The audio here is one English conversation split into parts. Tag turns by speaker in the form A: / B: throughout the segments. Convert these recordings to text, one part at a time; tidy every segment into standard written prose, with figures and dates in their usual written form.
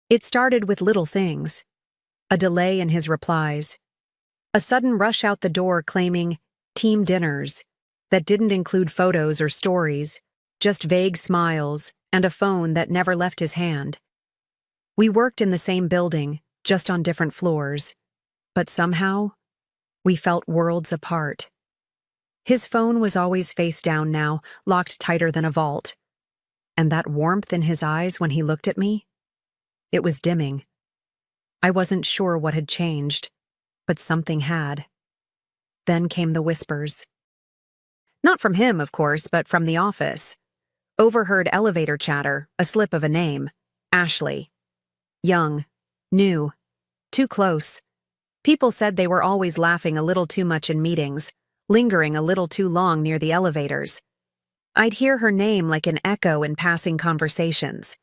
A: It started with little things. A delay in his replies. A sudden rush out the door claiming team dinners that didn't include photos or stories, just vague smiles and a phone that never left his hand. We worked in the same building, just on different floors. But somehow, we felt worlds apart. His phone was always face down now, locked tighter than a vault. And that warmth in his eyes when he looked at me? It was dimming. I wasn't sure what had changed, but something had. Then came the whispers. Not from him, of course, but from the office. Overheard elevator chatter, a slip of a name. Ashley. Young. New. Too close. People said they were always laughing a little too much in meetings, lingering a little too long near the elevators. I'd hear her name like an echo in passing conversations.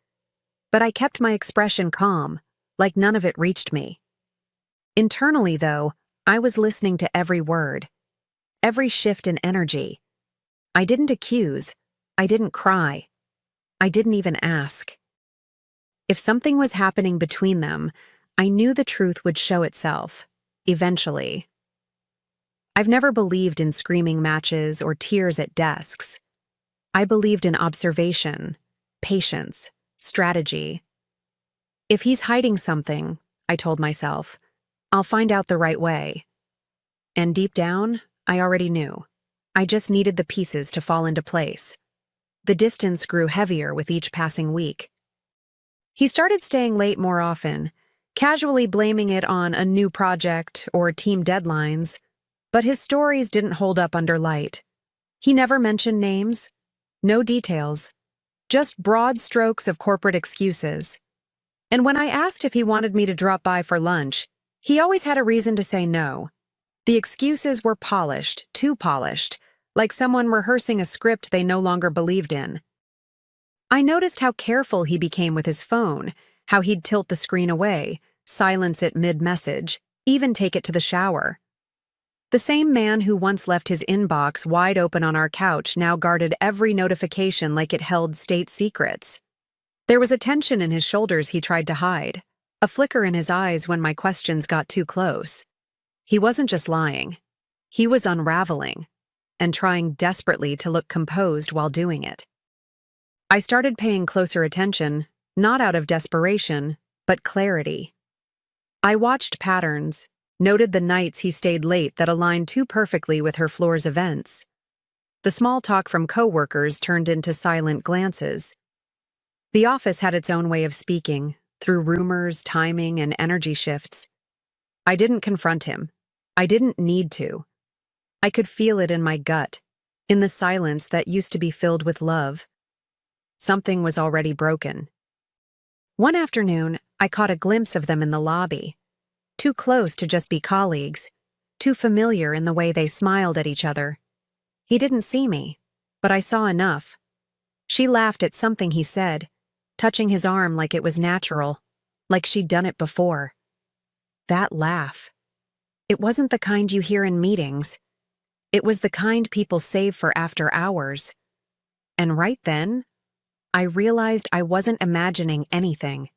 A: But I kept my expression calm, like none of it reached me. Internally, though, I was listening to every word, every shift in energy. I didn't accuse, I didn't cry, I didn't even ask. If something was happening between them, I knew the truth would show itself, eventually. I've never believed in screaming matches or tears at desks. I believed in observation, patience, strategy. If he's hiding something, I told myself, I'll find out the right way. And deep down, I already knew. I just needed the pieces to fall into place. The distance grew heavier with each passing week. He started staying late more often, casually blaming it on a new project or team deadlines, but his stories didn't hold up under light. He never mentioned names, no details, just broad strokes of corporate excuses. And when I asked if he wanted me to drop by for lunch, he always had a reason to say no. The excuses were polished, too polished, like someone rehearsing a script they no longer believed in. I noticed how careful he became with his phone, how he'd tilt the screen away, silence it mid-message, even take it to the shower. The same man who once left his inbox wide open on our couch now guarded every notification like it held state secrets. There was a tension in his shoulders he tried to hide, a flicker in his eyes when my questions got too close. He wasn't just lying. He was unraveling, and trying desperately to look composed while doing it. I started paying closer attention, not out of desperation, but clarity. I watched patterns, noted the nights he stayed late that aligned too perfectly with her floor's events. The small talk from coworkers turned into silent glances. The office had its own way of speaking, through rumors, timing, and energy shifts. I didn't confront him. I didn't need to. I could feel it in my gut, in the silence that used to be filled with love. Something was already broken. One afternoon, I caught a glimpse of them in the lobby. Too close to just be colleagues, too familiar in the way they smiled at each other. He didn't see me, but I saw enough. She laughed at something he said, touching his arm like it was natural, like she'd done it before. That laugh. It wasn't the kind you hear in meetings. It was the kind people save for after hours. And right then, I realized I wasn't imagining anything.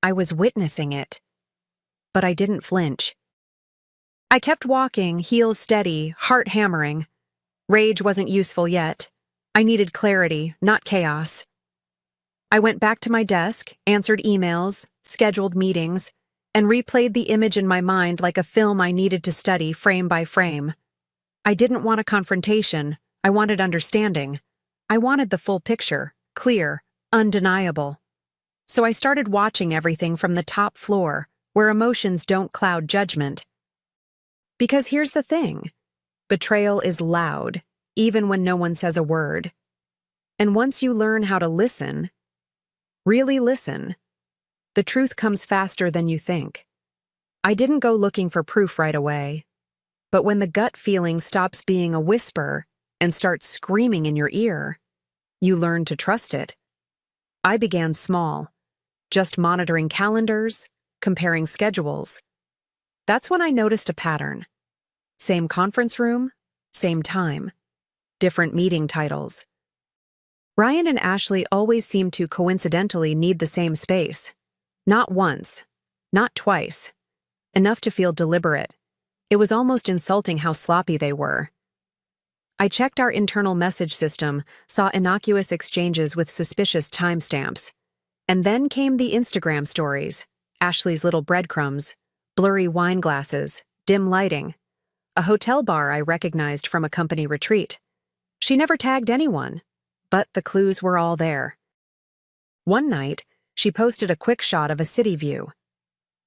A: I was witnessing it. But I didn't flinch. I kept walking, heels steady, heart hammering. Rage wasn't useful yet. I needed clarity, not chaos. I went back to my desk, answered emails, scheduled meetings, and replayed the image in my mind like a film I needed to study frame by frame. I didn't want a confrontation. I wanted understanding. I wanted the full picture, clear, undeniable. So I started watching everything from the top floor, where emotions don't cloud judgment. Because here's the thing. Betrayal is loud, even when no one says a word. And once you learn how to listen, really listen, the truth comes faster than you think. I didn't go looking for proof right away. But when the gut feeling stops being a whisper and starts screaming in your ear, you learn to trust it. I began small, just monitoring calendars, comparing schedules. That's when I noticed a pattern. Same conference room, same time, different meeting titles. Ryan and Ashley always seemed to coincidentally need the same space. Not once. Not twice. Enough to feel deliberate. It was almost insulting how sloppy they were. I checked our internal message system, saw innocuous exchanges with suspicious timestamps. And then came the Instagram stories, Ashley's little breadcrumbs, blurry wine glasses, dim lighting, a hotel bar I recognized from a company retreat. She never tagged anyone, but the clues were all there. One night, she posted a quick shot of a city view.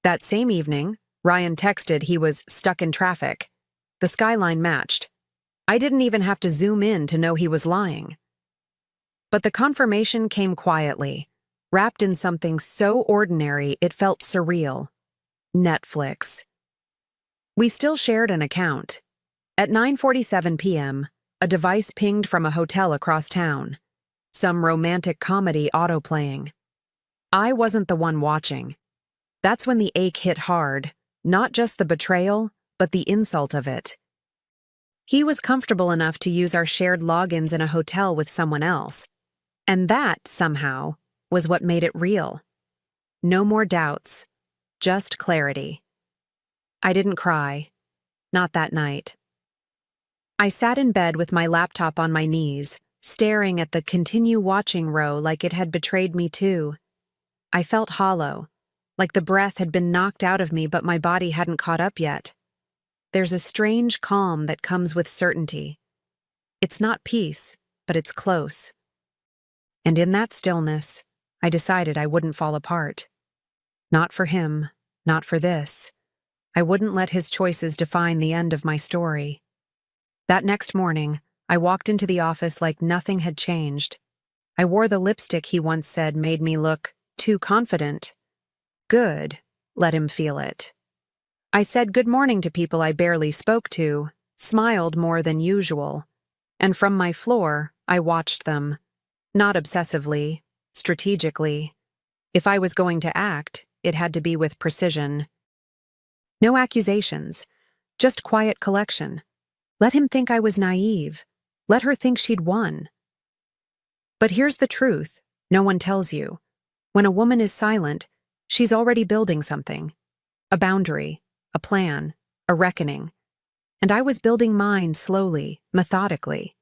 A: That same evening, Ryan texted he was stuck in traffic. The skyline matched. I didn't even have to zoom in to know he was lying. But the confirmation came quietly, wrapped in something so ordinary it felt surreal. Netflix. We still shared an account. At 9:47 p.m., a device pinged from a hotel across town. Some romantic comedy autoplaying. I wasn't the one watching. That's when the ache hit hard, not just the betrayal, but the insult of it. He was comfortable enough to use our shared logins in a hotel with someone else. And that, somehow, was what made it real. No more doubts, just clarity. I didn't cry. Not that night. I sat in bed with my laptop on my knees, staring at the continue watching row like it had betrayed me too. I felt hollow, like the breath had been knocked out of me but my body hadn't caught up yet. There's a strange calm that comes with certainty. It's not peace, but it's close. And in that stillness, I decided I wouldn't fall apart. Not for him, not for this. I wouldn't let his choices define the end of my story. That next morning, I walked into the office like nothing had changed. I wore the lipstick he once said made me look too confident. Good, let him feel it. I said good morning to people I barely spoke to, smiled more than usual, and from my floor, I watched them. Not obsessively, strategically. If I was going to act, it had to be with precision. No accusations, just quiet collection. Let him think I was naive. Let her think she'd won. But here's the truth, no one tells you. When a woman is silent, she's already building something. A boundary, a plan, a reckoning. And I was building mine slowly, methodically.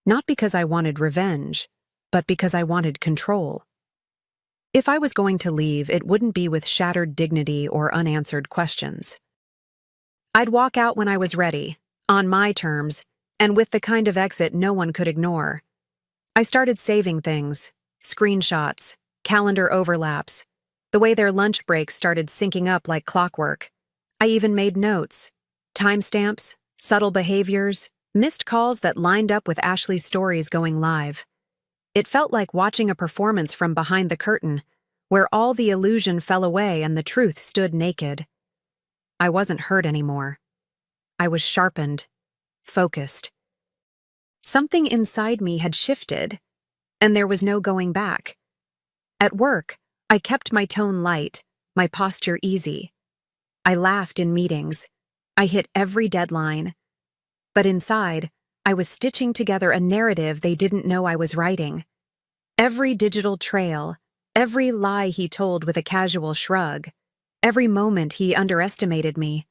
A: Not because I wanted revenge, but because I wanted control. If I was going to leave, it wouldn't be with shattered dignity or unanswered questions. I'd walk out when I was ready, on my terms, and with the kind of exit no one could ignore. I started saving things, screenshots, calendar overlaps, the way their lunch breaks started syncing up like clockwork. I even made notes, timestamps, subtle behaviors, missed calls that lined up with Ashley's stories going live. It felt like watching a performance from behind the curtain, where all the illusion fell away and the truth stood naked. I wasn't hurt anymore. I was sharpened, focused. Something inside me had shifted, and there was no going back. At work, I kept my tone light, my posture easy. I laughed in meetings. I hit every deadline. But inside, I was stitching together a narrative they didn't know I was writing. Every digital trail, every lie he told with a casual shrug, every moment he underestimated me.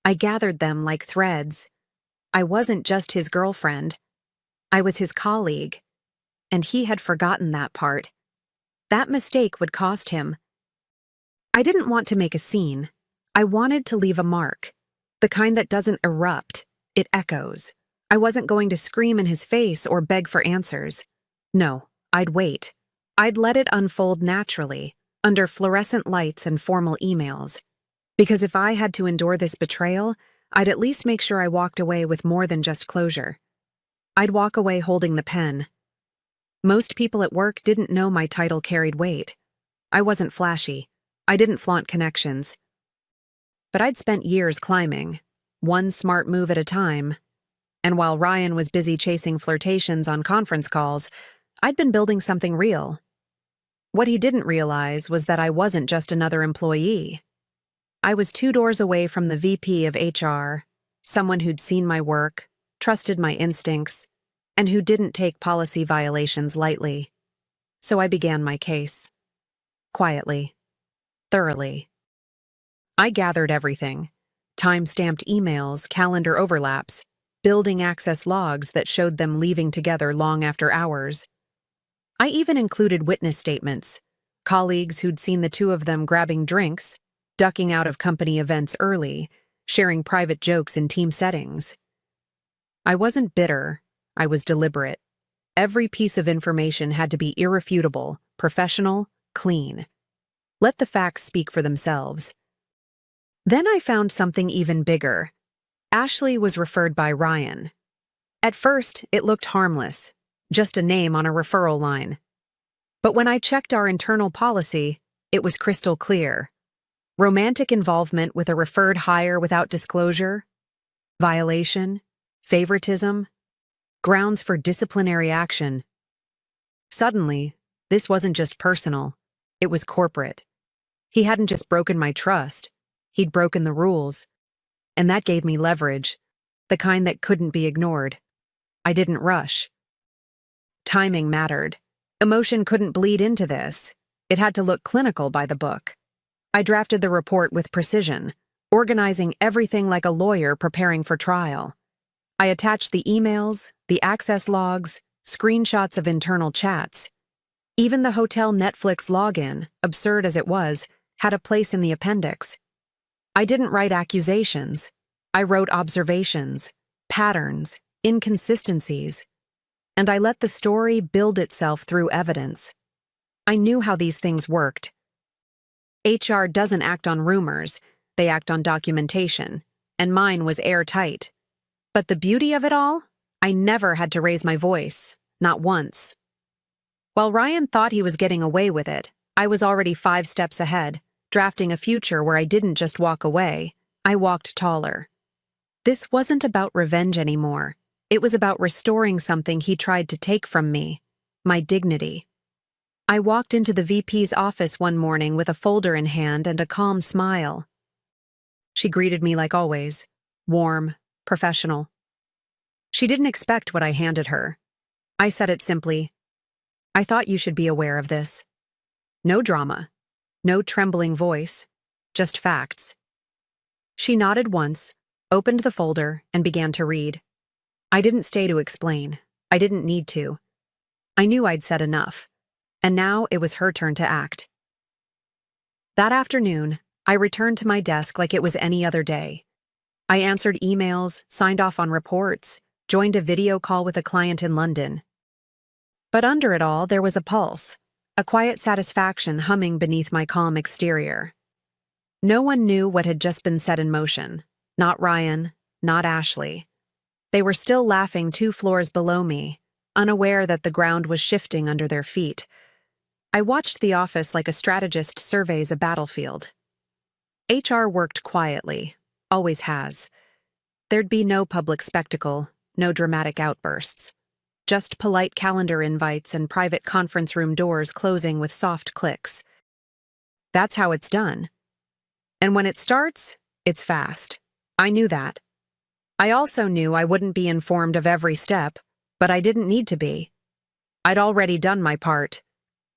A: I gathered them like threads. I wasn't just his girlfriend. I was his colleague. And he had forgotten that part. That mistake would cost him. I didn't want to make a scene. I wanted to leave a mark. The kind that doesn't erupt, it echoes. I wasn't going to scream in his face or beg for answers. No, I'd wait. I'd let it unfold naturally, under fluorescent lights and formal emails. Because if I had to endure this betrayal, I'd at least make sure I walked away with more than just closure. I'd walk away holding the pen. Most people at work didn't know my title carried weight. I wasn't flashy. I didn't flaunt connections. But I'd spent years climbing, one smart move at a time. And while Ryan was busy chasing flirtations on conference calls, I'd been building something real. What he didn't realize was that I wasn't just another employee. I was 2 doors away from the VP of HR, someone who'd seen my work, trusted my instincts, and who didn't take policy violations lightly. So I began my case. Quietly. thoroughly. I gathered everything: time-stamped emails, calendar overlaps, building access logs that showed them leaving together long after hours. I even included witness statements, colleagues who'd seen the two of them grabbing drinks, ducking out of company events early, sharing private jokes in team settings. I wasn't bitter, I was deliberate. Every piece of information had to be irrefutable, professional, clean. Let the facts speak for themselves. Then I found something even bigger. Ashley was referred by Ryan. At first, it looked harmless, just a name on a referral line. But when I checked our internal policy, it was crystal clear. Romantic involvement with a referred hire without disclosure, violation, favoritism, grounds for disciplinary action. Suddenly, this wasn't just personal, it was corporate. He hadn't just broken my trust, he'd broken the rules. And that gave me leverage, the kind that couldn't be ignored. I didn't rush. Timing mattered. Emotion couldn't bleed into this. It had to look clinical by the book. I drafted the report with precision, organizing everything like a lawyer preparing for trial. I attached the emails, the access logs, screenshots of internal chats. Even the hotel Netflix login, absurd as it was, had a place in the appendix. I didn't write accusations. I wrote observations, patterns, inconsistencies. And I let the story build itself through evidence. I knew how these things worked. HR doesn't act on rumors, they act on documentation, and mine was airtight. But the beauty of it all? I never had to raise my voice, not once. While Ryan thought he was getting away with it, I was already 5 steps ahead, drafting a future where I didn't just walk away, I walked taller. This wasn't about revenge anymore. It was about restoring something he tried to take from me, my dignity. I walked into the VP's office one morning with a folder in hand and a calm smile. She greeted me like always, warm, professional. She didn't expect what I handed her. I said it simply. I thought you should be aware of this. No drama, no trembling voice, just facts. She nodded once, opened the folder, and began to read. I didn't stay to explain. I didn't need to. I knew I'd said enough, and now it was her turn to act. That afternoon, I returned to my desk like it was any other day. I answered emails, signed off on reports, joined a video call with a client in London. But under it all, there was a pulse, a quiet satisfaction humming beneath my calm exterior. No one knew what had just been set in motion. Not Ryan, not Ashley. They were still laughing 2 floors below me, unaware that the ground was shifting under their feet. I watched the office like a strategist surveys a battlefield. HR worked quietly, always has. There'd be no public spectacle, no dramatic outbursts. Just polite calendar invites and private conference room doors closing with soft clicks. That's how it's done. And when it starts, it's fast. I knew that. I also knew I wouldn't be informed of every step, but I didn't need to be. I'd already done my part.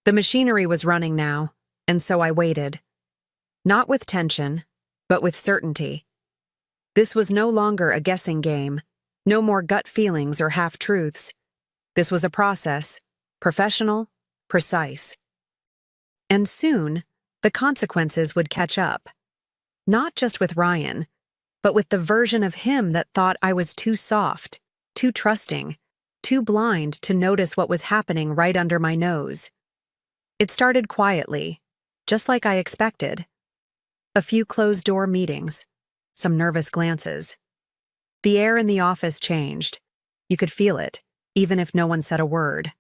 A: The machinery was running now, and so I waited. Not with tension, but with certainty. This was no longer a guessing game, no more gut feelings or half-truths. This was a process, professional, precise. And soon, the consequences would catch up. Not just with Ryan, but with the version of him that thought I was too soft, too trusting, too blind to notice what was happening right under my nose. It started quietly, just like I expected. A few closed-door meetings, some nervous glances. The air in the office changed. You could feel it, even if no one said a word.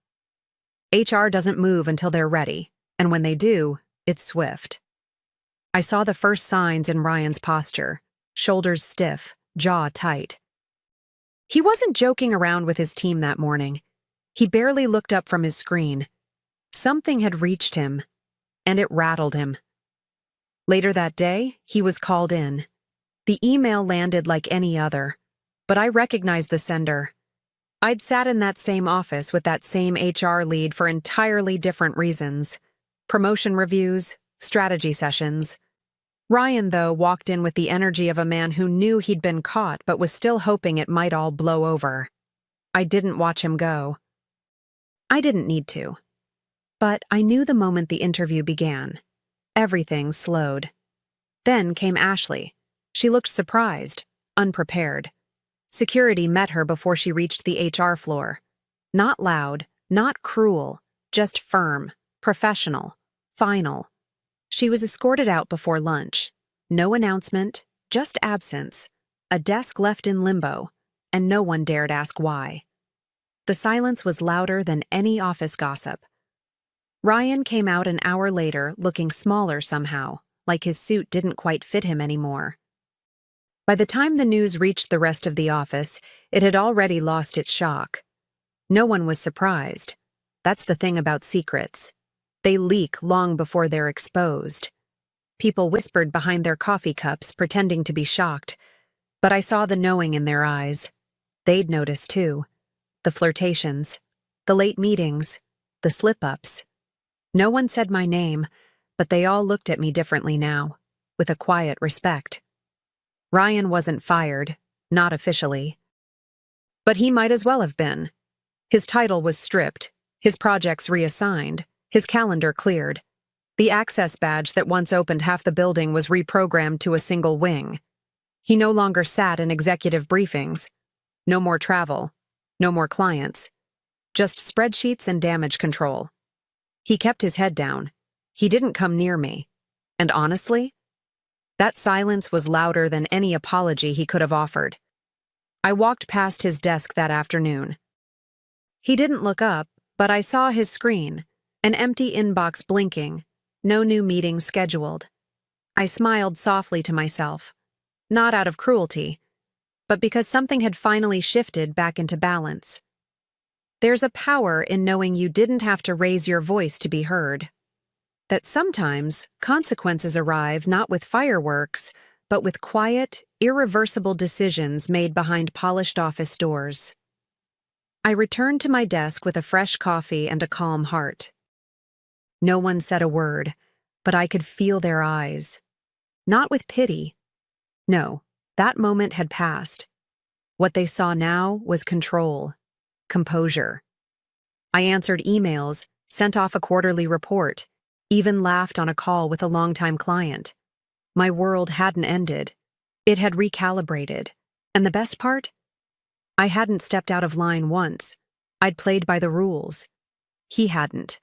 A: HR doesn't move until they're ready, and when they do, it's swift. I saw the first signs in Ryan's posture. Shoulders stiff, jaw tight. He wasn't joking around with his team that morning. He barely looked up from his screen. Something had reached him, and it rattled him. Later that day, he was called in. The email landed like any other, but I recognized the sender. I'd sat in that same office with that same HR lead for entirely different reasons. Promotion reviews, strategy sessions. Ryan, though, walked in with the energy of a man who knew he'd been caught but was still hoping it might all blow over. I didn't watch him go. I didn't need to. But I knew the moment the interview began. Everything slowed. Then came Ashley. She looked surprised, unprepared. Security met her before she reached the HR floor. Not loud, not cruel, just firm, professional, final. She was escorted out before lunch. No announcement, just absence, a desk left in limbo, and no one dared ask why. The silence was louder than any office gossip. Ryan came out an hour later looking smaller somehow, like his suit didn't quite fit him anymore. By the time the news reached the rest of the office, it had already lost its shock. No one was surprised. That's the thing about secrets. They leak long before they're exposed. People whispered behind their coffee cups, pretending to be shocked, but I saw the knowing in their eyes. They'd noticed too. The flirtations, the late meetings, the slip-ups. No one said my name, but they all looked at me differently now, with a quiet respect. Ryan wasn't fired, not officially. But he might as well have been. His title was stripped, his projects reassigned, his calendar cleared. The access badge that once opened half the building was reprogrammed to a single wing. He no longer sat in executive briefings. No more travel. No more clients. Just spreadsheets and damage control. He kept his head down. He didn't come near me. And honestly, that silence was louder than any apology he could have offered. I walked past his desk that afternoon. He didn't look up, but I saw his screen, an empty inbox blinking, no new meetings scheduled. I smiled softly to myself, not out of cruelty, but because something had finally shifted back into balance. There's a power in knowing you didn't have to raise your voice to be heard. That sometimes consequences arrive not with fireworks, but with quiet, irreversible decisions made behind polished office doors. I returned to my desk with a fresh coffee and a calm heart. No one said a word, but I could feel their eyes. Not with pity. No, that moment had passed. What they saw now was control, composure. I answered emails, sent off a quarterly report, even laughed on a call with a longtime client. My world hadn't ended. It had recalibrated. And the best part? I hadn't stepped out of line once. I'd played by the rules. He hadn't.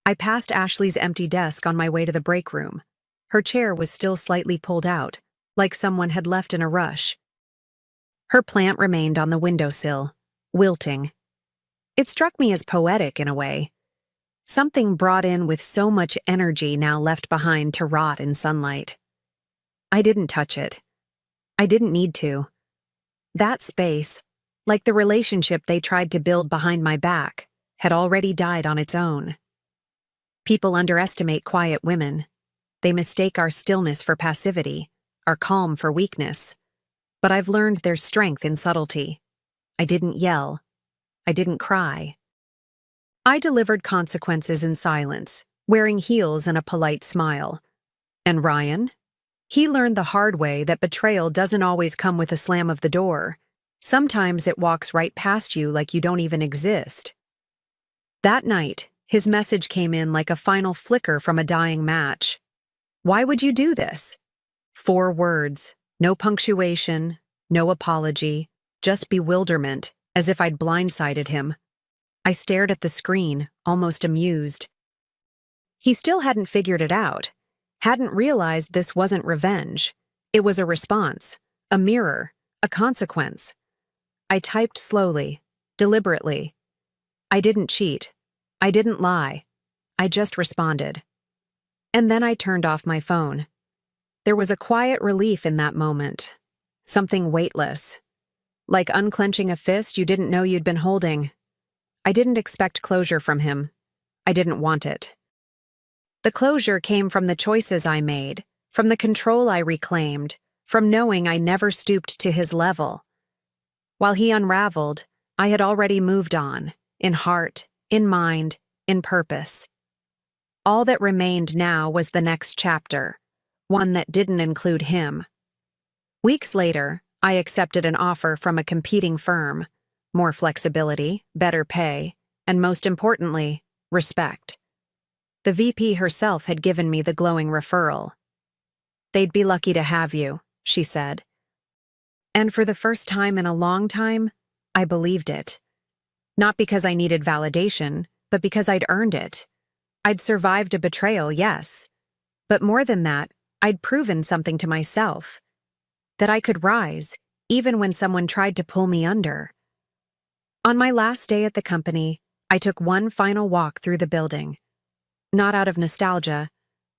A: I passed Ashley's empty desk on my way to the break room. Her chair was still slightly pulled out, like someone had left in a rush. Her plant remained on the windowsill, wilting. It struck me as poetic in a way. Something brought in with so much energy now left behind to rot in sunlight. I didn't touch it. I didn't need to. That space, like the relationship they tried to build behind my back, had already died on its own. People underestimate quiet women. They mistake our stillness for passivity, our calm for weakness. But I've learned there's strength in subtlety. I didn't yell. I didn't cry. I delivered consequences in silence, wearing heels and a polite smile. And Ryan? He learned the hard way that betrayal doesn't always come with a slam of the door. Sometimes it walks right past you like you don't even exist. That night, his message came in like a final flicker from a dying match. Why would you do this? 4 words, no punctuation, no apology, just bewilderment, as if I'd blindsided him. I stared at the screen, almost amused. He still hadn't figured it out. Hadn't realized this wasn't revenge. It was a response, a mirror, a consequence. I typed slowly, deliberately. I didn't cheat. I didn't lie. I just responded. And then I turned off my phone. There was a quiet relief in that moment. Something weightless. Like unclenching a fist you didn't know you'd been holding. I didn't expect closure from him. I didn't want it. The closure came from the choices I made, from the control I reclaimed, from knowing I never stooped to his level. While he unraveled, I had already moved on, in heart, in mind, in purpose. All that remained now was the next chapter, one that didn't include him. Weeks later, I accepted an offer from a competing firm. More flexibility, better pay, and most importantly, respect. The VP herself had given me the glowing referral. "They'd be lucky to have you," she said. And for the first time in a long time, I believed it. Not because I needed validation, but because I'd earned it. I'd survived a betrayal, yes. But more than that, I'd proven something to myself. That I could rise, even when someone tried to pull me under. On my last day at the company, I took one final walk through the building. Not out of nostalgia,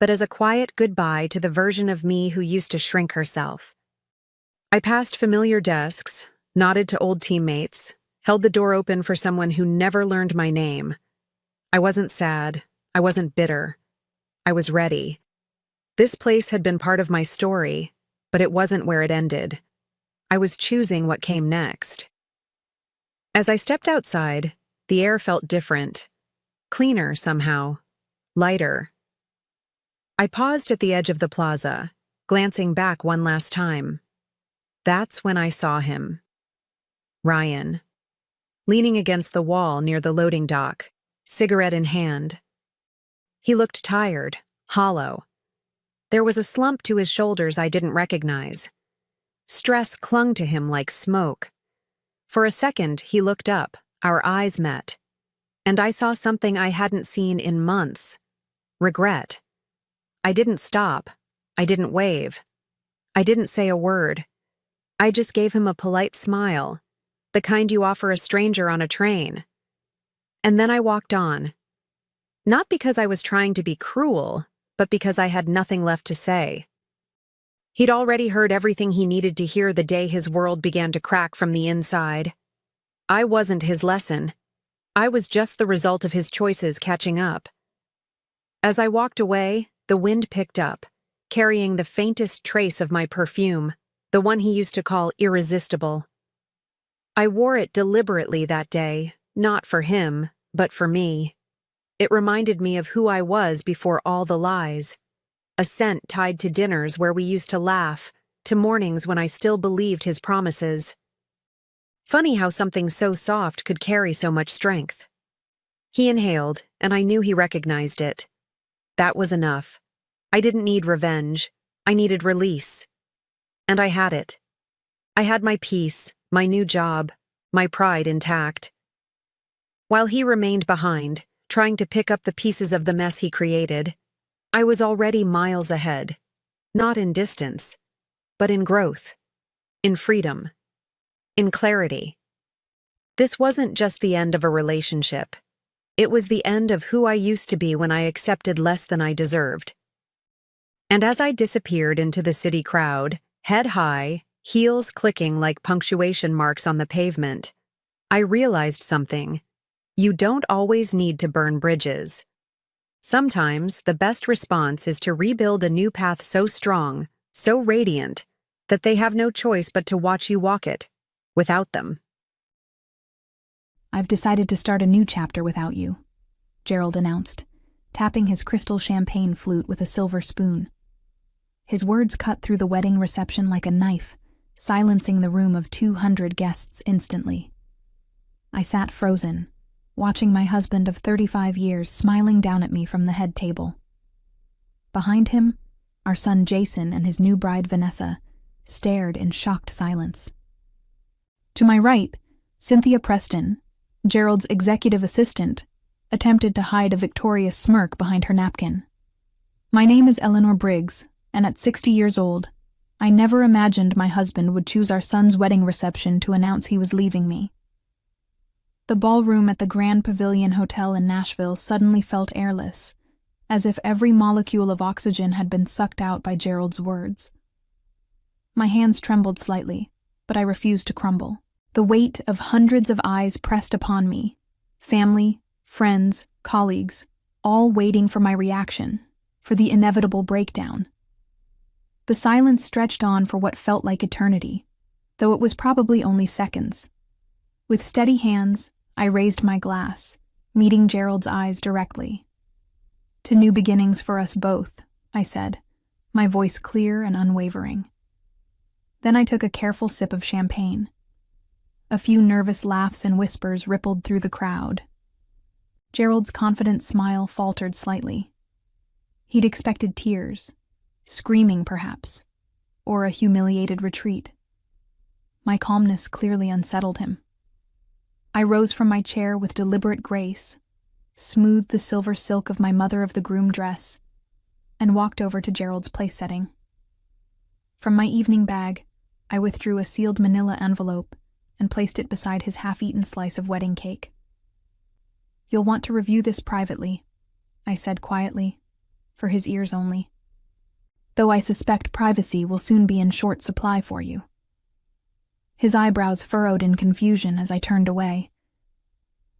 A: but as a quiet goodbye to the version of me who used to shrink herself. I passed familiar desks, nodded to old teammates, held the door open for someone who never learned my name. I wasn't sad. I wasn't bitter. I was ready. This place had been part of my story, but it wasn't where it ended. I was choosing what came next. As I stepped outside, the air felt different. Cleaner somehow. Lighter. I paused at the edge of the plaza, glancing back one last time. That's when I saw him. Ryan. Leaning against the wall near the loading dock, cigarette in hand. He looked tired, hollow. There was a slump to his shoulders I didn't recognize. Stress clung to him like smoke. For a second, he looked up, our eyes met. And I saw something I hadn't seen in months. Regret. I didn't stop. I didn't wave. I didn't say a word. I just gave him a polite smile, the kind you offer a stranger on a train. And then I walked on. Not because I was trying to be cruel, but because I had nothing left to say. He'd already heard everything he needed to hear the day his world began to crack from the inside. I wasn't his lesson. I was just the result of his choices catching up. As I walked away, the wind picked up, carrying the faintest trace of my perfume, the one he used to call irresistible. I wore it deliberately that day, not for him, but for me. It reminded me of who I was before all the lies. A scent tied to dinners where we used to laugh, to mornings when I still believed his promises. Funny how something so soft could carry so much strength. He inhaled, and I knew he recognized it. That was enough. I didn't need revenge. I needed release. And I had it. I had my peace, my new job, my pride intact. While he remained behind, trying to pick up the pieces of the mess he created, I was already miles ahead. Not in distance, but in growth, in freedom, in clarity. This wasn't just the end of a relationship. It was the end of who I used to be when I accepted less than I deserved. And as I disappeared into the city crowd, head high, heels clicking like punctuation marks on the pavement, I realized something. You don't always need to burn bridges. Sometimes the best response is to rebuild a new path so strong, so radiant, that they have no choice but to watch you walk it, without them.
B: "I've decided to start a new chapter without you," Gerald announced, tapping his crystal champagne flute with a silver spoon. His words cut through the wedding reception like a knife, silencing the room of 200 guests instantly. I sat frozen, watching my husband of 35 years smiling down at me from the head table. Behind him, our son Jason and his new bride Vanessa stared in shocked silence. To my right, Cynthia Preston, Gerald's executive assistant, attempted to hide a victorious smirk behind her napkin. My name is Eleanor Briggs, and at 60 years old, I never imagined my husband would choose our son's wedding reception to announce he was leaving me. The ballroom at the Grand Pavilion Hotel in Nashville suddenly felt airless, as if every molecule of oxygen had been sucked out by Gerald's words. My hands trembled slightly, but I refused to crumble. The weight of hundreds of eyes pressed upon me, family, friends, colleagues, all waiting for my reaction, for the inevitable breakdown. The silence stretched on for what felt like eternity, though it was probably only seconds. With steady hands, I raised my glass, meeting Gerald's eyes directly. To new beginnings for us both, I said, my voice clear and unwavering. Then I took a careful sip of champagne. A few nervous laughs and whispers rippled through the crowd. Gerald's confident smile faltered slightly. He'd expected tears, screaming perhaps, or a humiliated retreat. My calmness clearly unsettled him. I rose from my chair with deliberate grace, smoothed the silver silk of my mother-of-the-groom dress, and walked over to Gerald's place setting. From my evening bag, I withdrew a sealed manila envelope and placed it beside his half-eaten slice of wedding cake. "You'll want to review this privately," I said quietly, for his ears only. "Though I suspect privacy will soon be in short supply for you." His eyebrows furrowed in confusion as I turned away.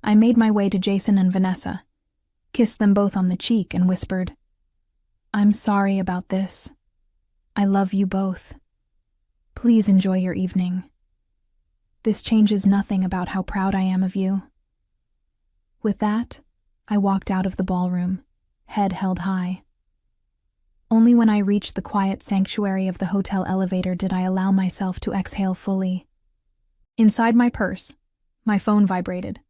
B: I made my way to Jason and Vanessa, kissed them both on the cheek, and whispered, "I'm sorry about this. I love you both. Please enjoy your evening. This changes nothing about how proud I am of you." With that, I walked out of the ballroom, head held high. Only when I reached the quiet sanctuary of the hotel elevator did I allow myself to exhale fully. Inside my purse, my phone vibrated.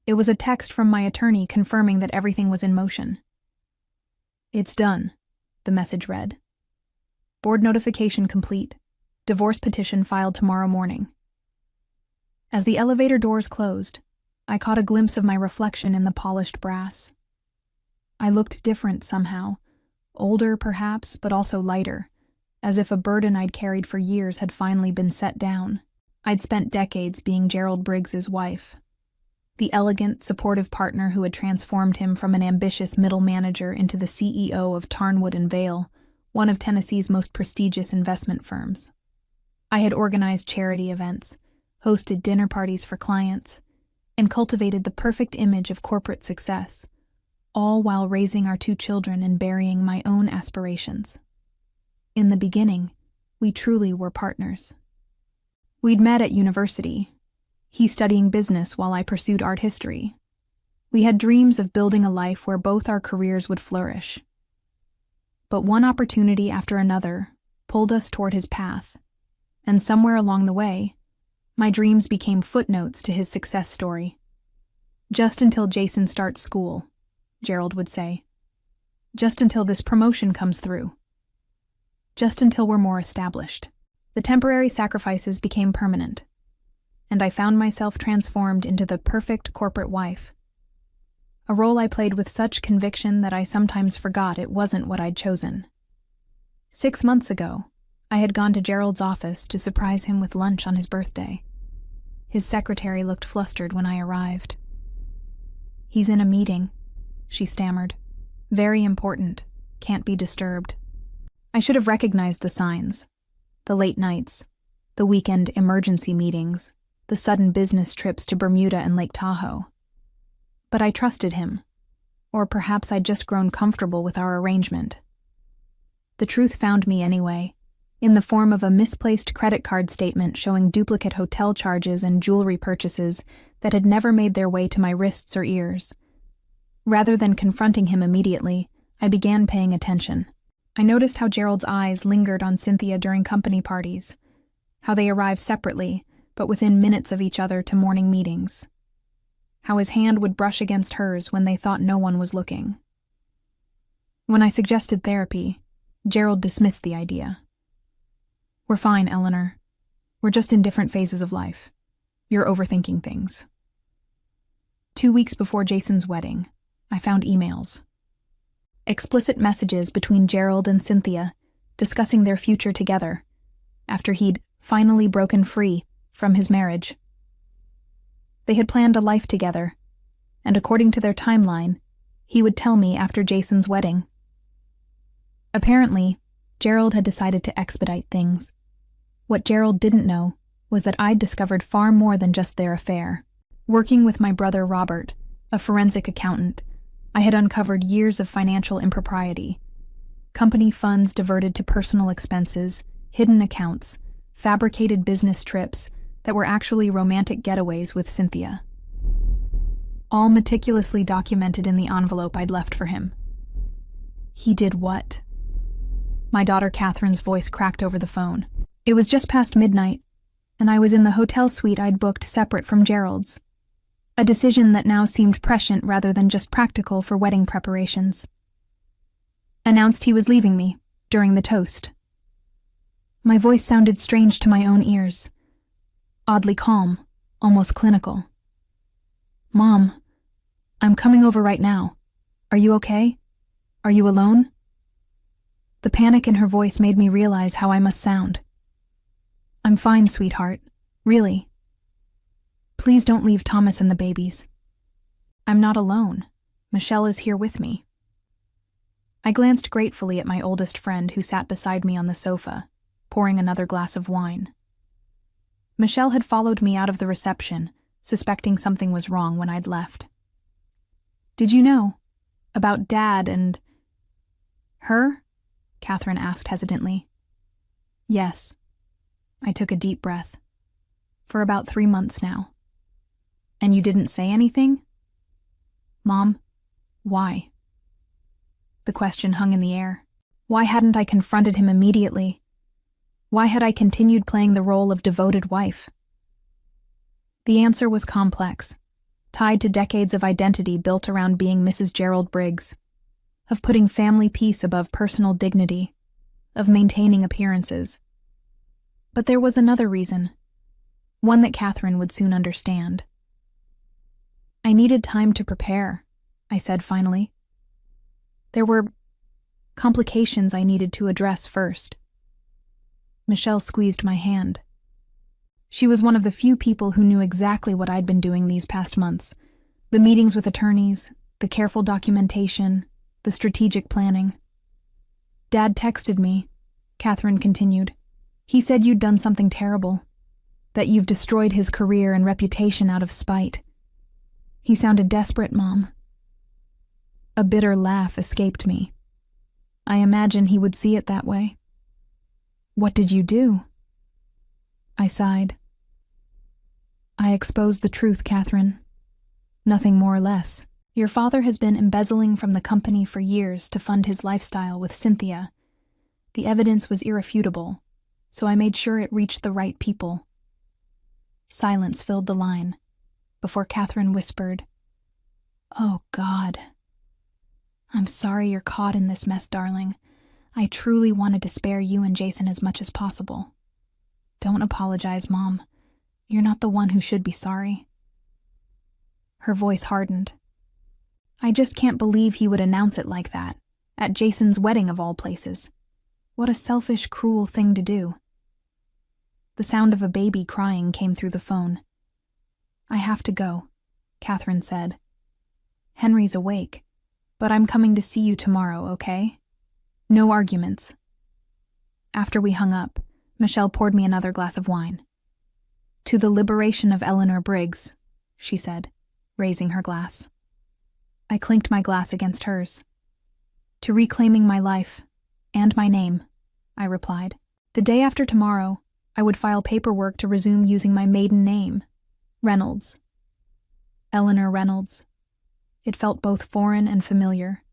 B: It was a text from my attorney confirming that everything was in motion. "It's done," the message read. "Board notification complete. Divorce petition filed tomorrow morning." As the elevator doors closed, I caught a glimpse of my reflection in the polished brass. I looked different somehow, older perhaps, but also lighter, as if a burden I'd carried for years had finally been set down. I'd spent decades being Gerald Briggs's wife, the elegant, supportive partner who had transformed him from an ambitious middle manager into the CEO of Tarnwood and Vale, one of Tennessee's most prestigious investment firms. I had organized charity events, hosted dinner parties for clients, and cultivated the perfect image of corporate success, all while raising our 2 children and burying my own aspirations. In the beginning, we truly were partners. We'd met at university, he studying business while I pursued art history. We had dreams of building a life where both our careers would flourish. But one opportunity after another pulled us toward his path, and somewhere along the way, my dreams became footnotes to his success story. "Just until Jason starts school," Gerald would say. "Just until this promotion comes through. Just until we're more established." The temporary sacrifices became permanent, and I found myself transformed into the perfect corporate wife. A role I played with such conviction that I sometimes forgot it wasn't what I'd chosen. 6 months ago, I had gone to Gerald's office to surprise him with lunch on his birthday. His secretary looked flustered when I arrived. "He's in a meeting," she stammered. "Very important. Can't be disturbed." I should have recognized the signs. The late nights, the weekend emergency meetings, the sudden business trips to Bermuda and Lake Tahoe. But I trusted him, or perhaps I'd just grown comfortable with our arrangement. The truth found me anyway, in the form of a misplaced credit card statement showing duplicate hotel charges and jewelry purchases that had never made their way to my wrists or ears. Rather than confronting him immediately, I began paying attention. I noticed how Gerald's eyes lingered on Cynthia during company parties, how they arrived separately, but within minutes of each other to morning meetings, how his hand would brush against hers when they thought no one was looking. When I suggested therapy, Gerald dismissed the idea. "We're fine, Eleanor. We're just in different phases of life. You're overthinking things." 2 weeks before Jason's wedding, I found emails. Explicit messages between Gerald and Cynthia discussing their future together, after he'd finally broken free from his marriage. They had planned a life together, and according to their timeline, he would tell me after Jason's wedding. Apparently, Gerald had decided to expedite things. What Gerald didn't know was that I'd discovered far more than just their affair. Working with my brother Robert, a forensic accountant, I had uncovered years of financial impropriety. Company funds diverted to personal expenses, hidden accounts, fabricated business trips that were actually romantic getaways with Cynthia. All meticulously documented in the envelope I'd left for him. He did what? My daughter Catherine's voice cracked over the phone. It was just past midnight, and I was in the hotel suite I'd booked separate from Gerald's. A decision that now seemed prescient rather than just practical for wedding preparations. Announced he was leaving me during the toast. My voice sounded strange to my own ears. Oddly calm, almost clinical. Mom, I'm coming over right now. Are you okay? Are you alone? The panic in her voice made me realize how I must sound. I'm fine, sweetheart. Really. Please don't leave Thomas and the babies. I'm not alone. Michelle is here with me. I glanced gratefully at my oldest friend who sat beside me on the sofa, pouring another glass of wine. Michelle had followed me out of the reception, suspecting something was wrong when I'd left. Did you know? About Dad and... her? Catherine asked hesitantly. Yes. I took a deep breath. For about 3 months now. And you didn't say anything? Mom, why? The question hung in the air. Why hadn't I confronted him immediately? Why had I continued playing the role of devoted wife? The answer was complex, tied to decades of identity built around being Mrs. Gerald Briggs, of putting family peace above personal dignity, of maintaining appearances. But there was another reason, one that Catherine would soon understand. I needed time to prepare, I said finally. There were complications I needed to address first. Michelle squeezed my hand. She was one of the few people who knew exactly what I'd been doing these past months. The meetings with attorneys, the careful documentation, the strategic planning. Dad texted me, Catherine continued. He said you'd done something terrible, that you've destroyed his career and reputation out of spite. He sounded desperate, Mom. A bitter laugh escaped me. I imagine he would see it that way. What did you do? I sighed. I exposed the truth, Catherine. Nothing more or less. Your father has been embezzling from the company for years to fund his lifestyle with Cynthia. The evidence was irrefutable, so I made sure it reached the right people. Silence filled the line, before Catherine whispered, Oh, God. I'm sorry you're caught in this mess, darling. I truly wanted to spare you and Jason as much as possible. Don't apologize, Mom. You're not the one who should be sorry. Her voice hardened. I just can't believe he would announce it like that, at Jason's wedding of all places. What a selfish, cruel thing to do. The sound of a baby crying came through the phone. I have to go, Catherine said. Henry's awake, but I'm coming to see you tomorrow, okay? No arguments. After we hung up, Michelle poured me another glass of wine. To the liberation of Eleanor Briggs, she said, raising her glass. I clinked my glass against hers. To reclaiming my life, and my name, I replied. The day after tomorrow, I would file paperwork to resume using my maiden name, Reynolds. Eleanor Reynolds. It felt both foreign and familiar,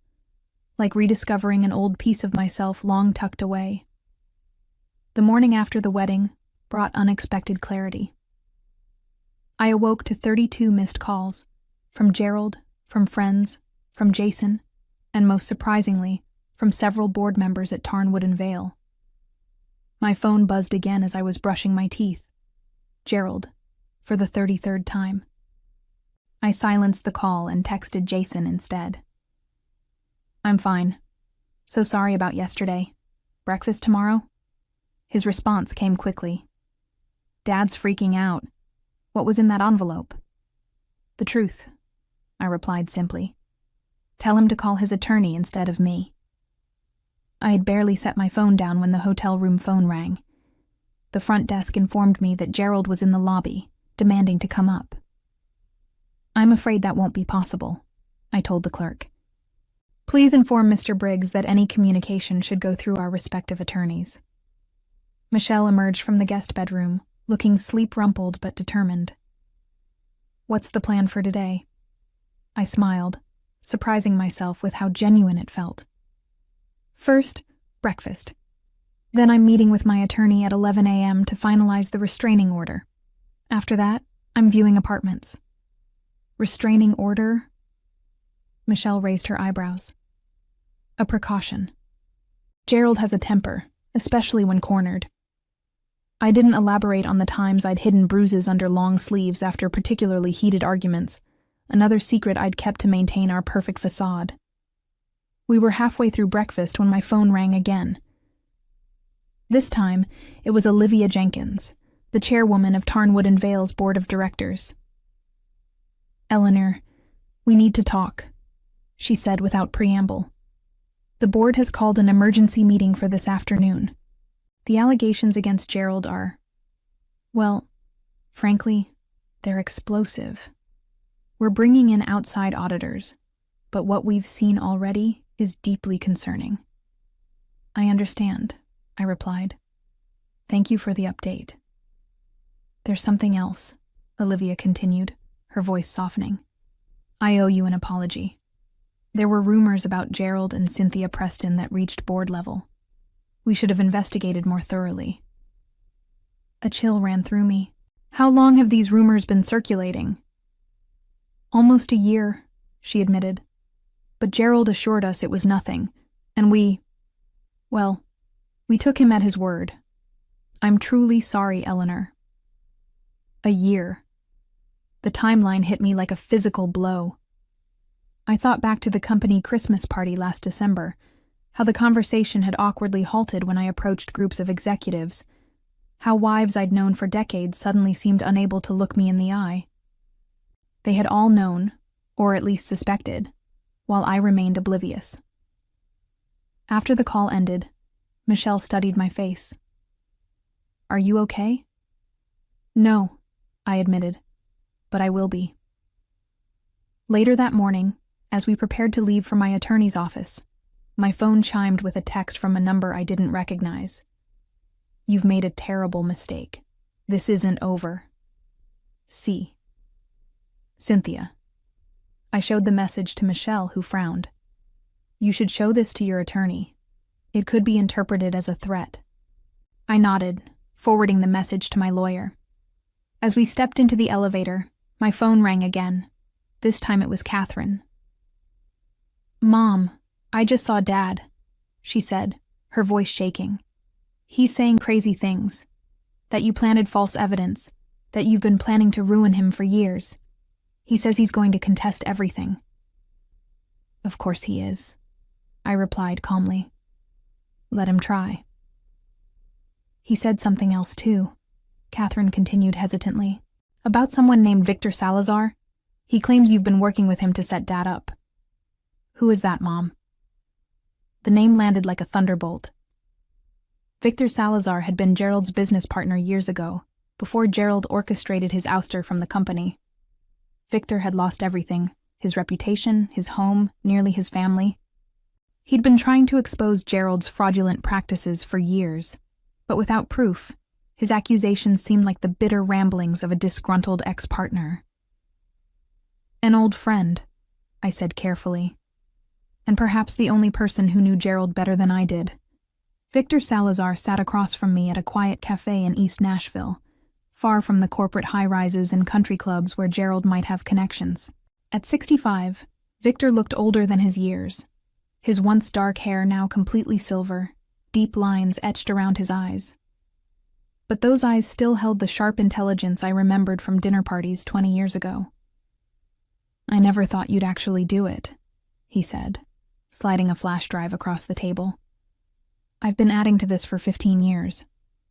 B: like rediscovering an old piece of myself long tucked away. The morning after the wedding brought unexpected clarity. I awoke to 32 missed calls, from Gerald, from friends, from Jason, and most surprisingly, from several board members at Tarnwood and Vale. My phone buzzed again as I was brushing my teeth. Gerald, for the 33rd time. I silenced the call and texted Jason instead. I'm fine. So sorry about yesterday. Breakfast tomorrow? His response came quickly. Dad's freaking out. What was in that envelope? The truth, I replied simply. Tell him to call his attorney instead of me. I had barely set my phone down when the hotel room phone rang. The front desk informed me that Gerald was in the lobby, demanding to come up. I'm afraid that won't be possible, I told the clerk. Please inform Mr. Briggs that any communication should go through our respective attorneys. Michelle emerged from the guest bedroom, looking sleep-rumpled but determined. What's the plan for today? I smiled, surprising myself with how genuine it felt. First, breakfast. Then I'm meeting with my attorney at 11 a.m. to finalize the restraining order. After that, I'm viewing apartments. Restraining order? Michelle raised her eyebrows. A precaution. Gerald has a temper, especially when cornered. I didn't elaborate on the times I'd hidden bruises under long sleeves after particularly heated arguments, another secret I'd kept to maintain our perfect facade. We were halfway through breakfast when my phone rang again. This time, it was Olivia Jenkins, the chairwoman of Tarnwood and Vale's board of directors. "Eleanor, we need to talk," she said without preamble. "The board has called an emergency meeting for this afternoon. The allegations against Gerald are, well, frankly, they're explosive. We're bringing in outside auditors, but what we've seen already is deeply concerning." "I understand," I replied. "Thank you for the update." "There's something else," Olivia continued, her voice softening. "I owe you an apology. There were rumors about Gerald and Cynthia Preston that reached board level. We should have investigated more thoroughly." A chill ran through me. "How long have these rumors been circulating?" "Almost a year," she admitted. "But Gerald assured us it was nothing, and we took him at his word. I'm truly sorry, Eleanor." A year. The timeline hit me like a physical blow. I thought back to the company Christmas party last December, how the conversation had awkwardly halted when I approached groups of executives, how wives I'd known for decades suddenly seemed unable to look me in the eye. They had all known, or at least suspected, while I remained oblivious. After the call ended, Michelle studied my face. "Are you okay?" "No," I admitted, "but I will be." Later that morning, as we prepared to leave for my attorney's office, my phone chimed with a text from a number I didn't recognize. "You've made a terrible mistake. This isn't over. C. Cynthia." I showed the message to Michelle, who frowned. "You should show this to your attorney. It could be interpreted as a threat." I nodded, forwarding the message to my lawyer. As we stepped into the elevator, my phone rang again. This time it was Catherine. "Mom, I just saw Dad," she said, her voice shaking. "He's saying crazy things. That you planted false evidence, that you've been planning to ruin him for years. He says he's going to contest everything." "Of course he is," I replied calmly. "Let him try." "He said something else too," Catherine continued hesitantly. "About someone named Victor Salazar. He claims you've been working with him to set Dad up." "Who is that, Mom?" The name landed like a thunderbolt. Victor Salazar had been Gerald's business partner years ago, before Gerald orchestrated his ouster from the company. Victor had lost everything, his reputation, his home, nearly his family. He'd been trying to expose Gerald's fraudulent practices for years, but without proof, his accusations seemed like the bitter ramblings of a disgruntled ex-partner. "An old friend," I said carefully, "and perhaps the only person who knew Gerald better than I did." Victor Salazar sat across from me at a quiet cafe in East Nashville, far from the corporate high-rises and country clubs where Gerald might have connections. At 65, Victor looked older than his years, his once dark hair now completely silver, deep lines etched around his eyes. But those eyes still held the sharp intelligence I remembered from dinner parties 20 years ago. "I never thought you'd actually do it," he said, sliding a flash drive across the table. "I've been adding to this for 15 years.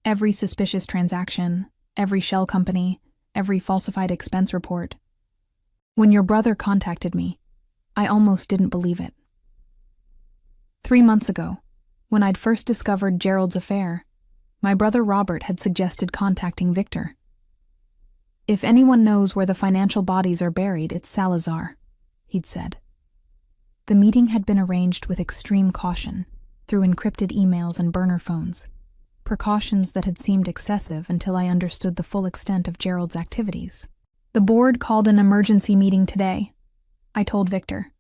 B: Every suspicious transaction, every shell company, every falsified expense report. When your brother contacted me, I almost didn't believe it. 3 months ago, when I'd first discovered Gerald's affair, my brother Robert had suggested contacting Victor. If anyone knows where the financial bodies are buried, it's Salazar, he'd said. The meeting had been arranged with extreme caution, through encrypted emails and burner phones, precautions that had seemed excessive until I understood the full extent of Gerald's activities. "The board called an emergency meeting today," I told Victor.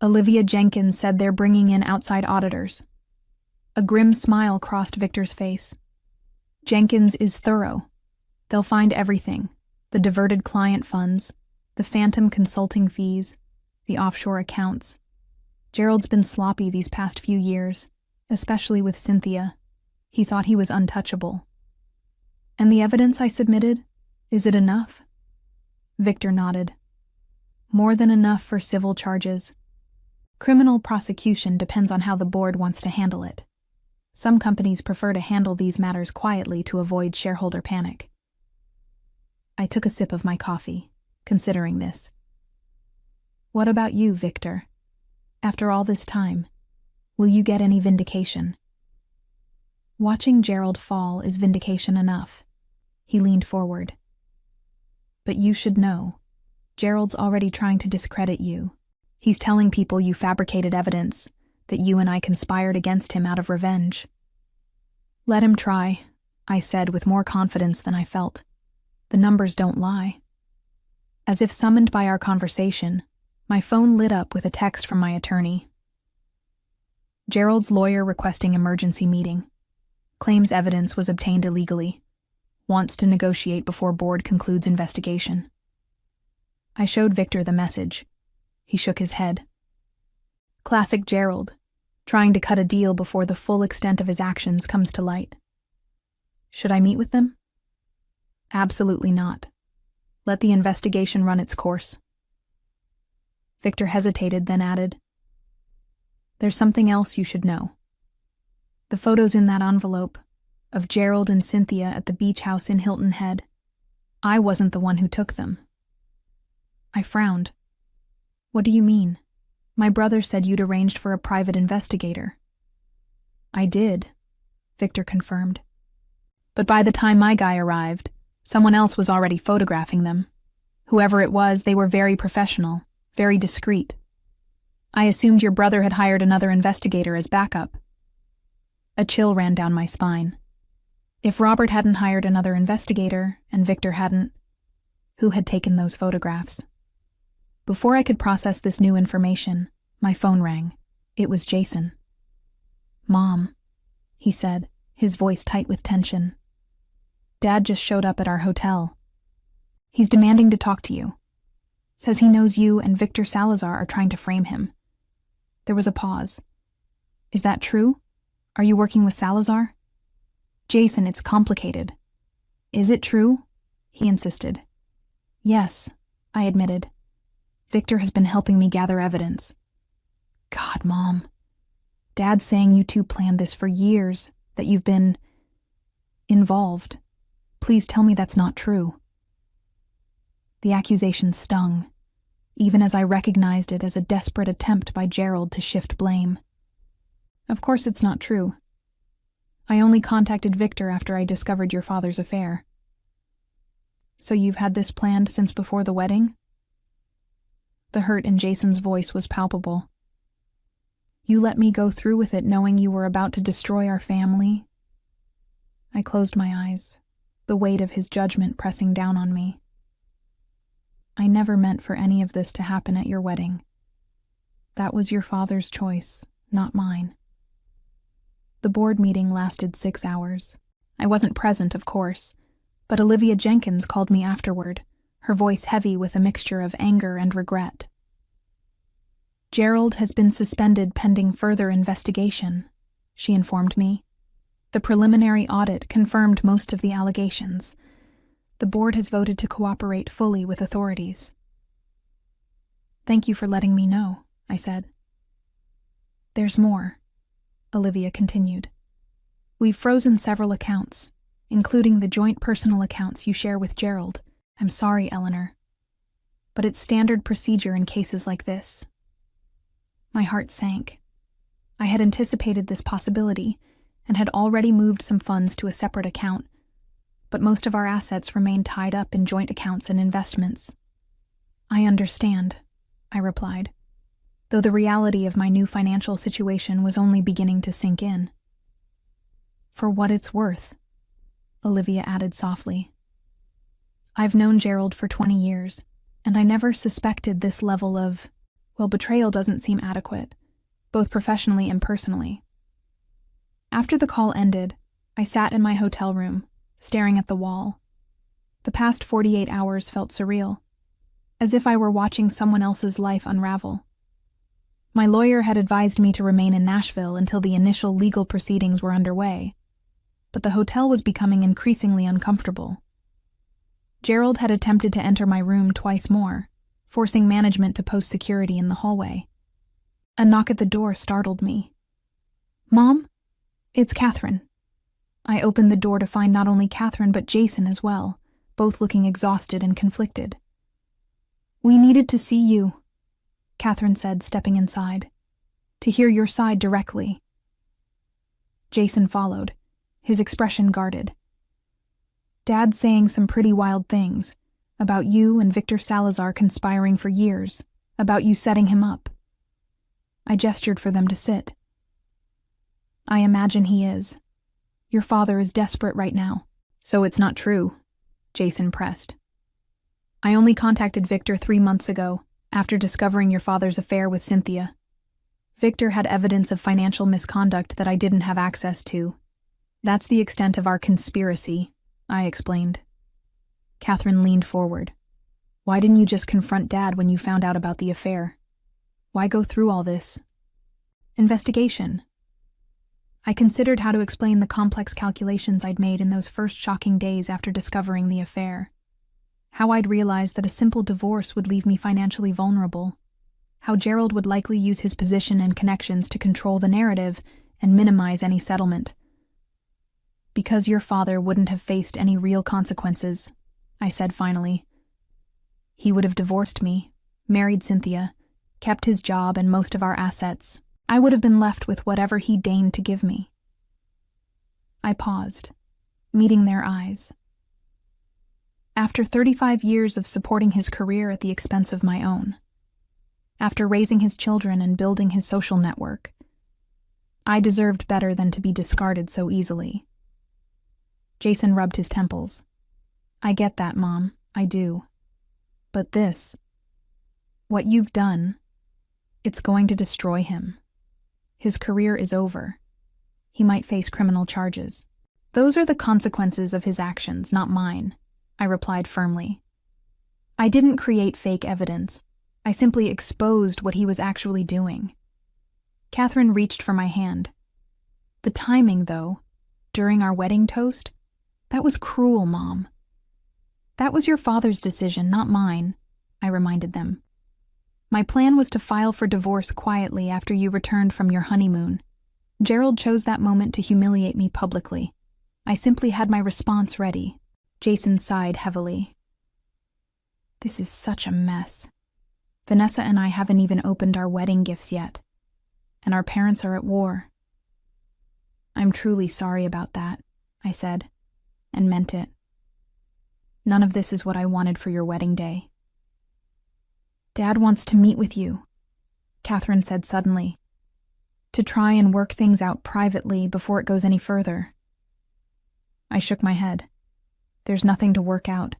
B: "Olivia Jenkins said they're bringing in outside auditors. A grim smile crossed Victor's face. Jenkins is thorough. They'll find everything: the diverted client funds, the phantom consulting fees, the offshore accounts. Gerald's been sloppy these past few years, especially with Cynthia. He thought he was untouchable. And the evidence I submitted, is it enough? Victor nodded. More than enough for civil charges. Criminal prosecution depends on how the board wants to handle it. Some companies prefer to handle these matters quietly to avoid shareholder panic. I took a sip of my coffee, considering this. What about you, Victor? After all this time, will you get any vindication? Watching Gerald fall is vindication enough. He leaned forward. But you should know, Gerald's already trying to discredit you. He's telling people you fabricated evidence, that you and I conspired against him out of revenge. Let him try, I said with more confidence than I felt. The numbers don't lie. As if summoned by our conversation, my phone lit up with a text from my attorney. Gerald's lawyer requesting emergency meeting. Claims evidence was obtained illegally. Wants to negotiate before board concludes investigation. I showed Victor the message. He shook his head. Classic Gerald, trying to cut a deal before the full extent of his actions comes to light. Should I meet with them? Absolutely not. Let the investigation run its course. Victor hesitated, then added, There's something else you should know. The photos in that envelope, of Gerald and Cynthia at the beach house in Hilton Head. I wasn't the one who took them. I frowned. What do you mean? My brother said you'd arranged for a private investigator. I did, Victor confirmed. But by the time my guy arrived, someone else was already photographing them. Whoever it was, they were very professional, very discreet. I assumed your brother had hired another investigator as backup. A chill ran down my spine. If Robert hadn't hired another investigator, and Victor hadn't, who had taken those photographs? Before I could process this new information, my phone rang. It was Jason. Mom, he said, his voice tight with tension. Dad just showed up at our hotel. He's demanding to talk to you. Says he knows you and Victor Salazar are trying to frame him. There was a pause. Is that true? Are you working with Salazar? Jason, it's complicated. Is it true? He insisted. Yes, I admitted. Victor has been helping me gather evidence. God, Mom. Dad's saying you two planned this for years, that you've been involved. Please tell me that's not true. The accusation stung, even as I recognized it as a desperate attempt by Gerald to shift blame. Of course it's not true. I only contacted Victor after I discovered your father's affair. So you've had this planned since before the wedding? The hurt in Jason's voice was palpable. You let me go through with it knowing you were about to destroy our family? I closed my eyes, the weight of his judgment pressing down on me. I never meant for any of this to happen at your wedding. That was your father's choice, not mine. The board meeting lasted 6 hours. I wasn't present, of course, but Olivia Jenkins called me afterward, her voice heavy with a mixture of anger and regret. Gerald has been suspended pending further investigation, she informed me. The preliminary audit confirmed most of the allegations. The board has voted to cooperate fully with authorities. Thank you for letting me know, I said. There's more, Olivia continued. We've frozen several accounts, including the joint personal accounts you share with Gerald. I'm sorry, Eleanor, but it's standard procedure in cases like this. My heart sank. I had anticipated this possibility and had already moved some funds to a separate account, but most of our assets remained tied up in joint accounts and investments. I understand, I replied, though the reality of my new financial situation was only beginning to sink in. For what it's worth, Olivia added softly. I've known Gerald for 20 years, and I never suspected this level of, well, betrayal doesn't seem adequate, both professionally and personally. After the call ended, I sat in my hotel room, staring at the wall. The past 48 hours felt surreal, as if I were watching someone else's life unravel. My lawyer had advised me to remain in Nashville until the initial legal proceedings were underway, but the hotel was becoming increasingly uncomfortable. Gerald had attempted to enter my room twice more, forcing management to post security in the hallway. A knock at the door startled me. "Mom? It's Catherine." I opened the door to find not only Catherine but Jason as well, both looking exhausted and conflicted. "We needed to see you," Catherine said, stepping inside, "to hear your side directly." Jason followed, his expression guarded. "Dad's saying some pretty wild things, about you and Victor Salazar conspiring for years, about you setting him up." I gestured for them to sit. "I imagine he is. Your father is desperate right now." "So it's not true," Jason pressed. "I only contacted Victor 3 months ago, after discovering your father's affair with Cynthia. Victor had evidence of financial misconduct that I didn't have access to. That's the extent of our conspiracy," I explained. Catherine leaned forward. "Why didn't you just confront Dad when you found out about the affair? Why go through all this?" "Investigation." I considered how to explain the complex calculations I'd made in those first shocking days after discovering the affair. How I'd realized that a simple divorce would leave me financially vulnerable. How Gerald would likely use his position and connections to control the narrative and minimize any settlement. "Because your father wouldn't have faced any real consequences," I said finally. "He would have divorced me, married Cynthia, kept his job and most of our assets. I would have been left with whatever he deigned to give me." I paused, meeting their eyes. After 35 years of supporting his career at the expense of my own, after raising his children and building his social network, I deserved better than to be discarded so easily. Jason rubbed his temples. "I get that, Mom, I do. But this, what you've done, it's going to destroy him. His career is over. He might face criminal charges." "Those are the consequences of his actions, not mine," I replied firmly. "I didn't create fake evidence. I simply exposed what he was actually doing." Catherine reached for my hand. "The timing, though, during our wedding toast, that was cruel, Mom." "That was your father's decision, not mine," I reminded them. "My plan was to file for divorce quietly after you returned from your honeymoon. Gerald chose that moment to humiliate me publicly. I simply had my response ready." Jason sighed heavily. "This is such a mess. Vanessa and I haven't even opened our wedding gifts yet, and our parents are at war." "I'm truly sorry about that," I said, and meant it. "None of this is what I wanted for your wedding day." "Dad wants to meet with you," Catherine said suddenly, "to try and work things out privately before it goes any further." I shook my head. "There's nothing to work out.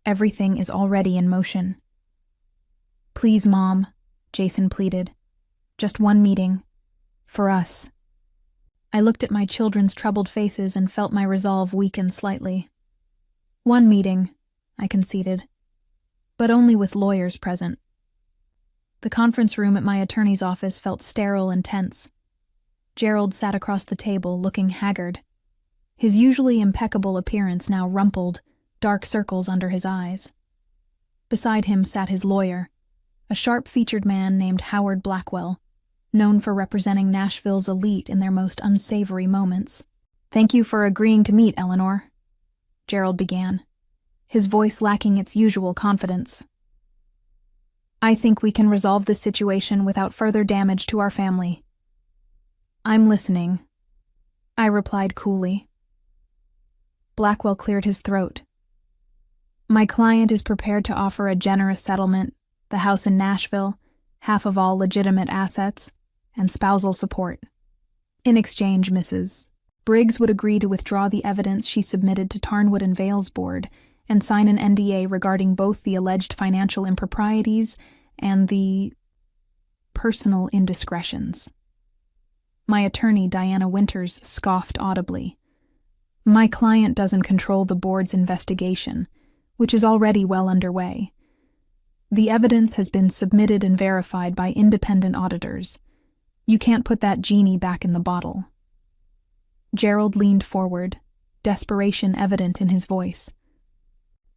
B: Everything is already in motion." "Please, Mom," Jason pleaded. "Just one meeting. For us." I looked at my children's troubled faces and felt my resolve weaken slightly. "One meeting," I conceded. "But only with lawyers present." The conference room at my attorney's office felt sterile and tense. Gerald sat across the table, looking haggard. His usually impeccable appearance now rumpled, dark circles under his eyes. Beside him sat his lawyer, a sharp-featured man named Howard Blackwell, known for representing Nashville's elite in their most unsavory moments. "Thank you for agreeing to meet, Eleanor," Gerald began, his voice lacking its usual confidence. "I think we can resolve this situation without further damage to our family." "I'm listening," I replied coolly. Blackwell cleared his throat. "My client is prepared to offer a generous settlement, the house in Nashville, half of all legitimate assets, and spousal support. In exchange, Mrs. Briggs would agree to withdraw the evidence she submitted to Tarnwood and Vales Board and sign an NDA regarding both the alleged financial improprieties and the personal indiscretions." My attorney, Diana Winters, scoffed audibly. My client doesn't control the board's investigation, which is already well underway. The evidence has been submitted and verified by independent auditors. You can't put that genie back in the bottle. Gerald leaned forward, desperation evident in his voice.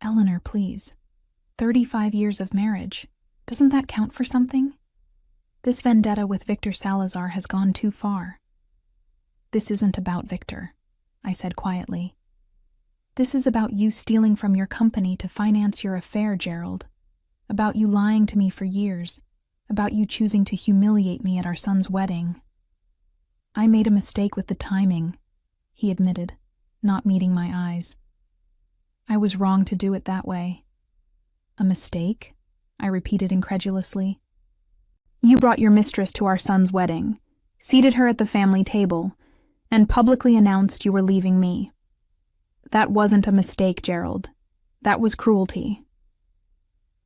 B: Eleanor, please. 35 years of marriage. Doesn't that count for something? This vendetta with Victor Salazar has gone too far. This isn't about Victor, I said quietly. This is about you stealing from your company to finance your affair, Gerald. About you lying to me for years. About you choosing to humiliate me at our son's wedding. I made a mistake with the timing, he admitted, not meeting my eyes. I was wrong to do it that way. A mistake? I repeated incredulously. You brought your mistress to our son's wedding, seated her at the family table, and publicly announced you were leaving me. That wasn't a mistake, Gerald. That was cruelty.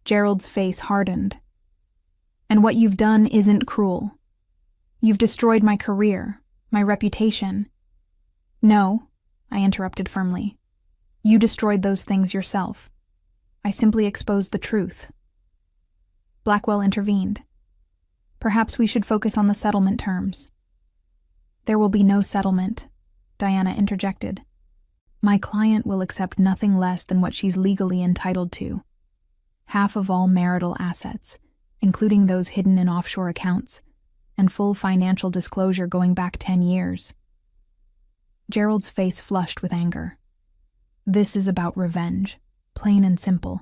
B: Gerald's face hardened. And what you've done isn't cruel. You've destroyed my career, my reputation. No, I interrupted firmly. You destroyed those things yourself. I simply exposed the truth. Blackwell intervened. Perhaps we should focus on the settlement terms. There will be no settlement, Diana interjected. My client will accept nothing less than what she's legally entitled to. Half of all marital assets, including those hidden in offshore accounts, and full financial disclosure going back 10 years. Gerald's face flushed with anger. This is about revenge, plain and simple.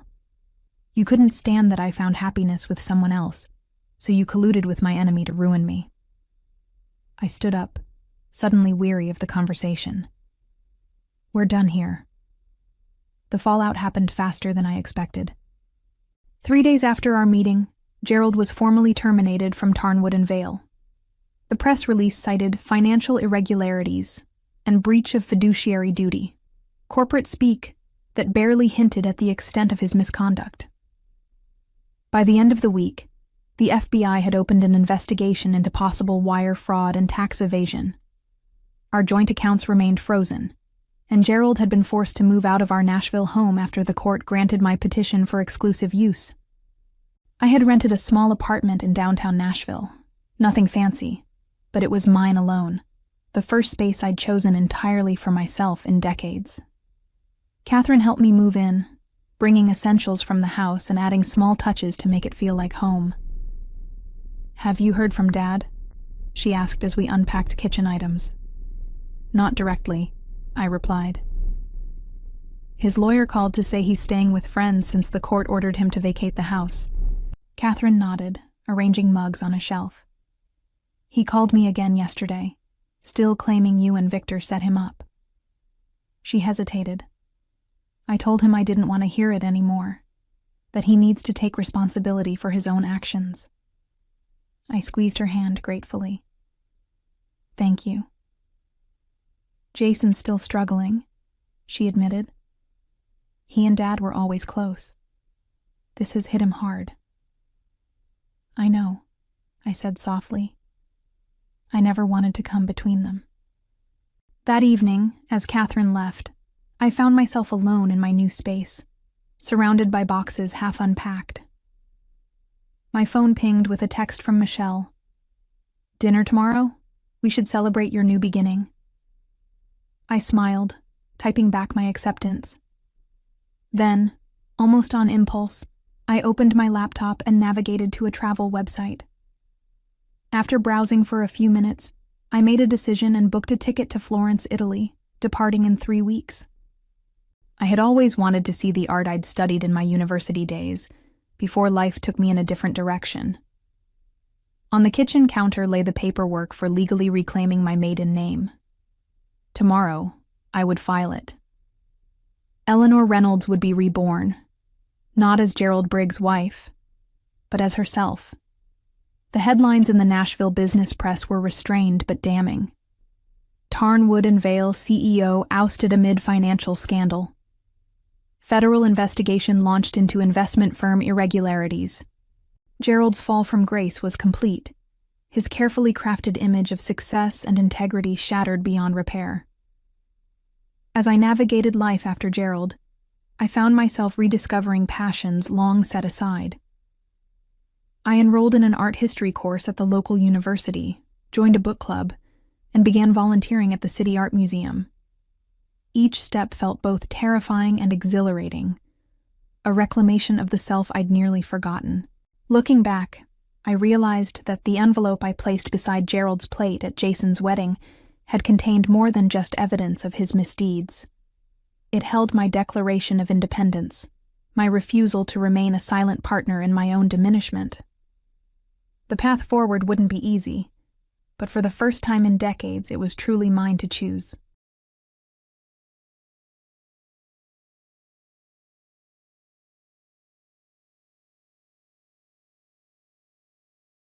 B: You couldn't stand that I found happiness with someone else, so you colluded with my enemy to ruin me. I stood up, suddenly weary of the conversation. We're done here. The fallout happened faster than I expected. 3 days after our meeting, Gerald was formally terminated from Tarnwood and Vale. The press release cited financial irregularities and breach of fiduciary duty, corporate speak that barely hinted at the extent of his misconduct. By the end of the week, the FBI had opened an investigation into possible wire fraud and tax evasion. Our joint accounts remained frozen, and Gerald had been forced to move out of our Nashville home after the court granted my petition for exclusive use. I had rented a small apartment in downtown Nashville. Nothing fancy, but it was mine alone, the first space I'd chosen entirely for myself in decades. Catherine helped me move in, bringing essentials from the house and adding small touches to make it feel like home. Have you heard from Dad? She asked as we unpacked kitchen items. Not directly, I replied. His lawyer called to say he's staying with friends since the court ordered him to vacate the house. Catherine nodded, arranging mugs on a shelf. He called me again yesterday, still claiming you and Victor set him up. She hesitated. I told him I didn't want to hear it anymore, that he needs to take responsibility for his own actions. I squeezed her hand gratefully. Thank you. Jason's still struggling, she admitted. He and Dad were always close. This has hit him hard. I know, I said softly. I never wanted to come between them. That evening, as Catherine left, I found myself alone in my new space, surrounded by boxes half unpacked. My phone pinged with a text from Michelle. Dinner tomorrow? We should celebrate your new beginning. I smiled, typing back my acceptance. Then, almost on impulse, I opened my laptop and navigated to a travel website. After browsing for a few minutes, I made a decision and booked a ticket to Florence, Italy, departing in 3 weeks. I had always wanted to see the art I'd studied in my university days, before life took me in a different direction. On the kitchen counter lay the paperwork for legally reclaiming my maiden name. Tomorrow, I would file it. Eleanor Reynolds would be reborn, not as Gerald Briggs' wife, but as herself. The headlines in the Nashville business press were restrained but damning. Tarnwood and Vale CEO ousted amid financial scandal. Federal investigation launched into investment firm irregularities. Gerald's fall from grace was complete. his carefully crafted image of success and integrity shattered beyond repair. As I navigated life after Gerald, I found myself rediscovering passions long set aside. I enrolled in an art history course at the local university, joined a book club, and began volunteering at the City Art Museum. Each step felt both terrifying and exhilarating, a reclamation of the self I'd nearly forgotten. Looking back, I realized that the envelope I placed beside Gerald's plate at Jason's wedding had contained more than just evidence of his misdeeds. It held my declaration of independence, my refusal to remain a silent partner in my own diminishment. The path forward wouldn't be easy, but for the first time in decades, it was truly mine to choose.